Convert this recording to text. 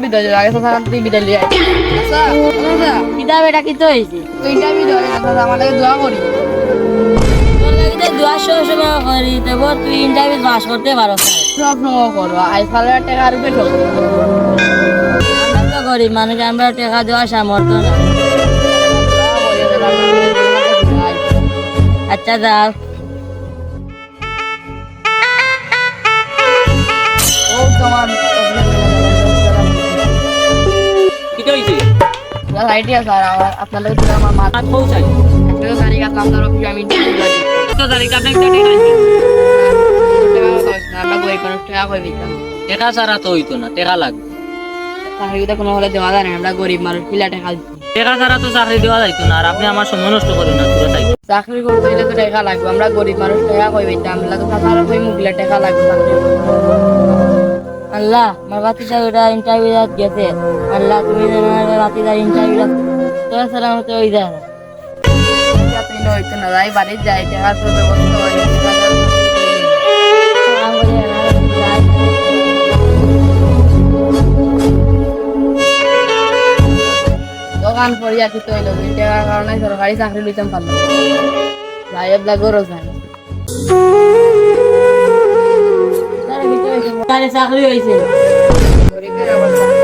বিদায় দিও আগে সাথে তুই বিদায় লিয়ে আয় আচ্ছা আচ্ছা কিতাব এটা কি তো হয়েছে তো ইন্টারভিউ দাও দাদা আমার লাগে দোয়া করি তোর লাগে দোয়া সময় করি তবু তুই ইন্টারভিউ পাস করতে পারো সব সময় করো আইফালে টাকা আর বেটো আমরা তো গরিব মানুষ আমরা টাকা দেওয়া সামর্থ্য না আচ্ছা যাও ও তোমার কিটা হইছে আইডিয়া স্যার আপনার লাগে দিলাম আমার মাথা হাত পৌঁছাই তো তারিখ আসলাম তার অফিসে আমি ইন্টারভিউ দিই কত তারিখ আপনি একটা টাকা আনবেন আমরা গরিব মানুষ টাকা কই দিতাম টাকা ছাড়া তো হইতো না টাকা লাগবে চাকরিটা কোনো হলে দেওয়া যায় না আমরা গরিব মানুষ পিলা টাকা দিচ্ছি টাকা ছাড়া তো চাকরি দেওয়া যাইতো না আর আপনি আমার সময় নষ্ট করেন না পুরো তাই চাকরি করতে গেলে তো টাকা লাগবে আমরা গরিব মানুষ টাকা কই দিতাম আমরা তো সাধারণ কই মুগলা টাকা লাগবে চাকরি আল্লাহ আমার বাতিজা ওটা ইন্টারভিউ গেছে আল্লাহ তুমি যেন আমার বাতিজার ইন্টারভিউ তোর ছাড়া মতো ওই যায় না তুই নইতো না যাই বাড়ি যাই টাকার তো ব্যবস্থা হয় দোকান পড়িয়া কি তৈল দুই টাকার কারণে সরকারি চাকরি লইতাম পারলাম যাই এবলা গরো যায় চাকরি হয়েছে গরিবের অবস্থা